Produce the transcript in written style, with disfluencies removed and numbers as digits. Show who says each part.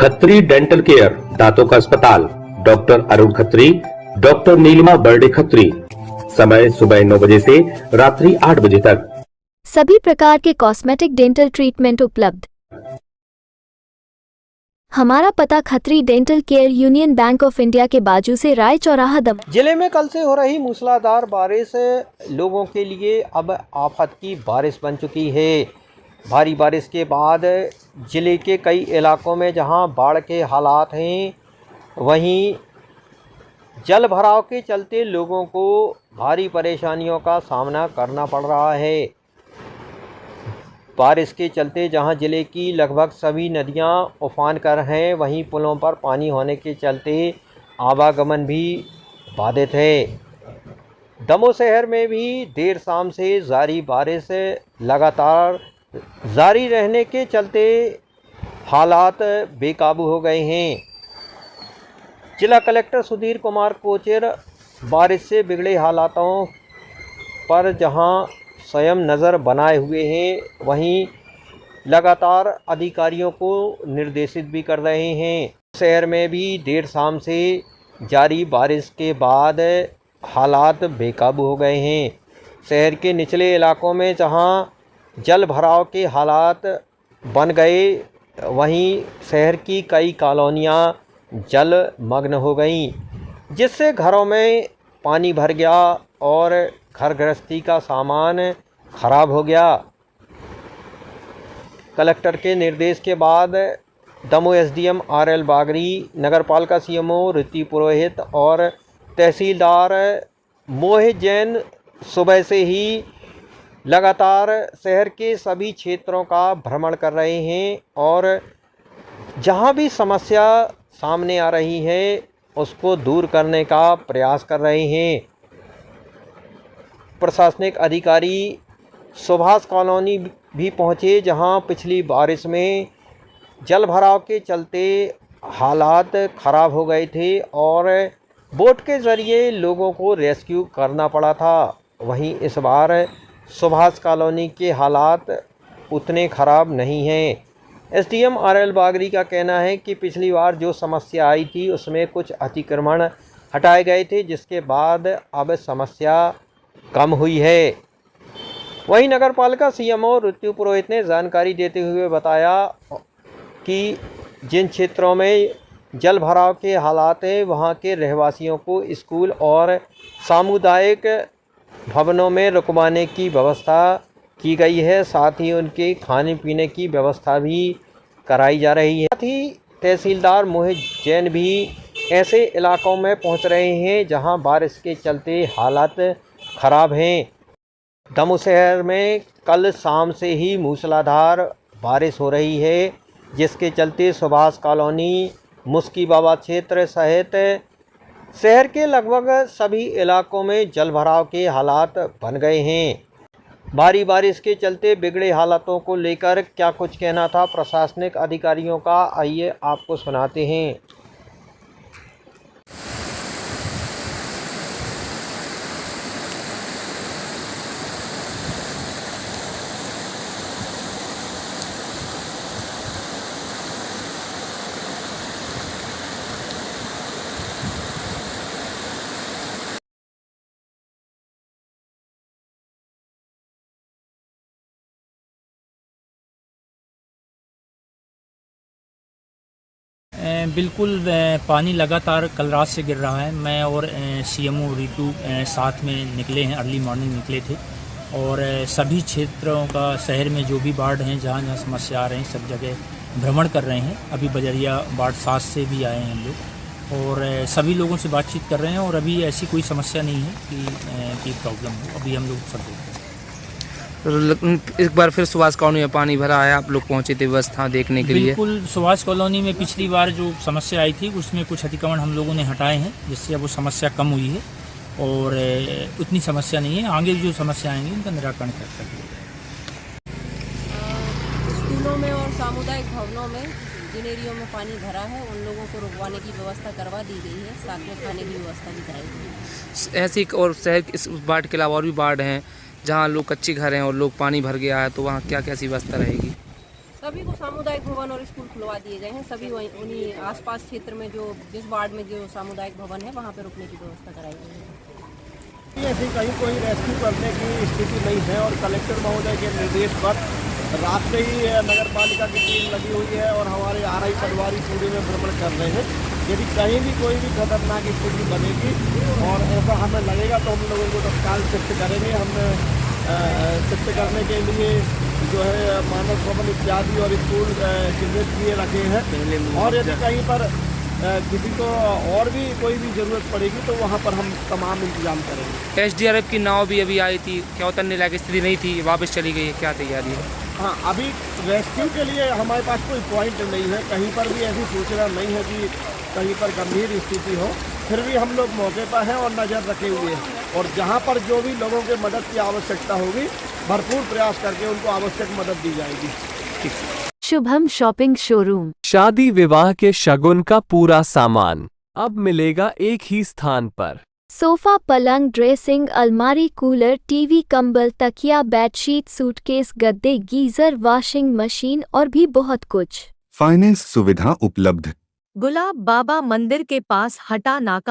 Speaker 1: Khatri dental care, दांतों का अस्पताल, डॉक्टर अरुण खत्री, डॉक्टर नीलिमा बर्डे खत्री। समय सुबह 9 बजे से रात्रि 8 बजे तक।
Speaker 2: सभी प्रकार के कॉस्मेटिक डेंटल ट्रीटमेंट उपलब्ध। हमारा पता Khatri dental care, union bank of India के बाजू से, राय चौराहा, दमोह।
Speaker 3: जिले में कल से हो रही मूसलाधार बारिश लोगों के लिए अब आफत की बारिश बन चुकी है। भारी बारिश के बाद जिले के कई इलाकों में जहां बाढ़ के हालात हैं, वहीं जल भराव के चलते लोगों को भारी परेशानियों का सामना करना पड़ रहा है। बारिश के चलते जहां जिले की लगभग सभी नदियां उफान कर हैं, वहीं पुलों पर पानी होने के चलते आवागमन भी बाधित है। दमोह शहर में भी देर शाम से जारी बारिश लगातार जारी रहने के चलते हालात बेकाबू हो गए हैं। जिला कलेक्टर सुधीर कुमार कोचर बारिश से बिगड़े हालातों पर जहां स्वयं नज़र बनाए हुए हैं, वहीं लगातार अधिकारियों को निर्देशित भी कर रहे हैं। शहर में भी देर शाम से जारी बारिश के बाद हालात बेकाबू हो गए हैं। शहर के निचले इलाकों में जहां जल भराव के हालात बन गए, वहीं शहर की कई कॉलोनियां जलमग्न हो गईं, जिससे घरों में पानी भर गया और घर गृहस्थी का सामान खराब हो गया। कलेक्टर के निर्देश के बाद दमोह एसडीएम आरएल बागरी, नगरपालिका सीएमओ ऋति पुरोहित और तहसीलदार मोहित जैन सुबह से ही लगातार शहर के सभी क्षेत्रों का भ्रमण कर रहे हैं और जहां भी समस्या सामने आ रही है उसको दूर करने का प्रयास कर रहे हैं। प्रशासनिक अधिकारी सुभाष कॉलोनी भी पहुंचे, जहां पिछली बारिश में जल भराव के चलते हालात ख़राब हो गए थे और बोट के ज़रिए लोगों को रेस्क्यू करना पड़ा था। वहीं इस बार सुभाष कॉलोनी के हालात उतने ख़राब नहीं हैं। एसडीएम आरएल बागरी का कहना है कि पिछली बार जो समस्या आई थी उसमें कुछ अतिक्रमण हटाए गए थे, जिसके बाद अब समस्या कम हुई है। वहीं नगरपालिका सीएमओ ऋति पुरोहित ने जानकारी देते हुए बताया कि जिन क्षेत्रों में जल भराव के हालात हैं, वहां के रहवासियों को स्कूल और सामुदायिक भवनों में रुकवाने की व्यवस्था की गई है। साथ ही उनके खाने पीने की व्यवस्था भी कराई जा रही है। साथ ही तहसीलदार मोहित जैन भी ऐसे इलाकों में पहुंच रहे हैं जहां बारिश के चलते हालात ख़राब हैं। दमोह शहर में कल शाम से ही मूसलाधार बारिश हो रही है, जिसके चलते सुभाष कॉलोनी, मुस्की बाबा क्षेत्र सहित शहर के लगभग सभी इलाकों में जल भराव के हालात बन गए हैं। भारी बारिश के चलते बिगड़े हालातों को लेकर क्या कुछ कहना था प्रशासनिक अधिकारियों का, आइए आपको सुनाते हैं।
Speaker 4: बिल्कुल पानी लगातार कल रात से गिर रहा है। मैं और सीएमओ ऋतु साथ में निकले हैं, अर्ली मॉर्निंग निकले थे और सभी क्षेत्रों का शहर में जो भी वार्ड हैं, जहाँ जहाँ समस्या आ रही हैं, सब जगह भ्रमण कर रहे हैं। अभी बजरिया वार्ड 7 से भी आए हैं हम लोग और सभी लोगों से बातचीत कर रहे हैं और अभी ऐसी कोई समस्या नहीं है कि प्रॉब्लम हो। अभी हम लोग सब देख रहे हैं।
Speaker 5: एक बार फिर सुभाष कॉलोनी में पानी भरा है, आप लोग पहुंचे थे व्यवस्था देखने के लिए?
Speaker 4: बिल्कुल, सुभाष कॉलोनी में पिछली बार जो समस्या आई थी उसमें कुछ अतिक्रमण हम लोगों ने हटाए हैं, जिससे अब वो समस्या कम हुई है और उतनी समस्या नहीं है। आगे जो समस्या आएंगी उनका निराकरण कर सकते हैं।
Speaker 6: स्कूलों में और सामुदायिक भवनों में जिन एरियो में पानी भरा है उन लोगों को रुकवाने की व्यवस्था करवा दी गई है, साथ में खाने की व्यवस्था भी कराई गई है।
Speaker 5: ऐसी और शहर इस वार्ड के अलावा और भी वार्ड हैं जहाँ लोग कच्चे घर हैं और लोग पानी भर गया है, तो वहाँ क्या कैसी व्यवस्था रहेगी?
Speaker 6: सभी को सामुदायिक भवन और स्कूल खुलवा दिए गए हैं। सभी उन्हीं आसपास क्षेत्र में जो जिस वार्ड में जो सामुदायिक भवन है वहाँ पे रुकने की व्यवस्था कराई गई है।
Speaker 7: ऐसी कहीं कोई रेस्क्यू करने की स्थिति नहीं है और कलेक्टर महोदय के निर्देश पर रात से ही नगर पालिका की टीम लगी हुई है और हमारे आरआई पटवारी पूरे में भ्रमण कर रहे हैं। यदि कहीं भी कोई भी खतरनाक स्थिति बनेगी और ऐसा हमें लगेगा तो हम लोगों को तत्काल शिफ्ट करेंगे। हमने शिफ्ट करने के लिए जो है मानव भवन इत्यादि और स्कूल चिन्हित किए रखे हैं और यदि कहीं पर किसी को और भी कोई भी ज़रूरत पड़ेगी तो वहाँ पर हम तमाम इंतजाम करेंगे।
Speaker 5: एसडीआरएफ की नाव भी अभी आई थी, क्या उतरने लायक स्थिति नहीं थी, वापस चली गई है, क्या तैयारी है?
Speaker 7: हाँ, अभी रेस्क्यू के लिए हमारे पास कोई पॉइंट नहीं है, कहीं पर भी ऐसी सूचना नहीं है कि कहीं पर गंभीर स्थिति हो। फिर भी हम लोग मौके पर हैं और नज़र रखे हुए हैं और जहाँ पर जो भी लोगों के मदद की आवश्यकता होगी भरपूर प्रयास करके उनको आवश्यक मदद दी जाएगी।
Speaker 2: Shubham shopping showroom.
Speaker 8: शादी विवाह के शगुन का पूरा सामान अब मिलेगा एक ही स्थान पर।
Speaker 2: सोफा, पलंग, ड्रेसिंग, अलमारी, कूलर, टीवी, कंबल, तकिया, बेडशीट, सूटकेस, गद्दे, गीजर, वॉशिंग मशीन और भी बहुत कुछ।
Speaker 9: फाइनेंस सुविधा उपलब्ध।
Speaker 10: गुलाब बाबा मंदिर के पास हटा नाका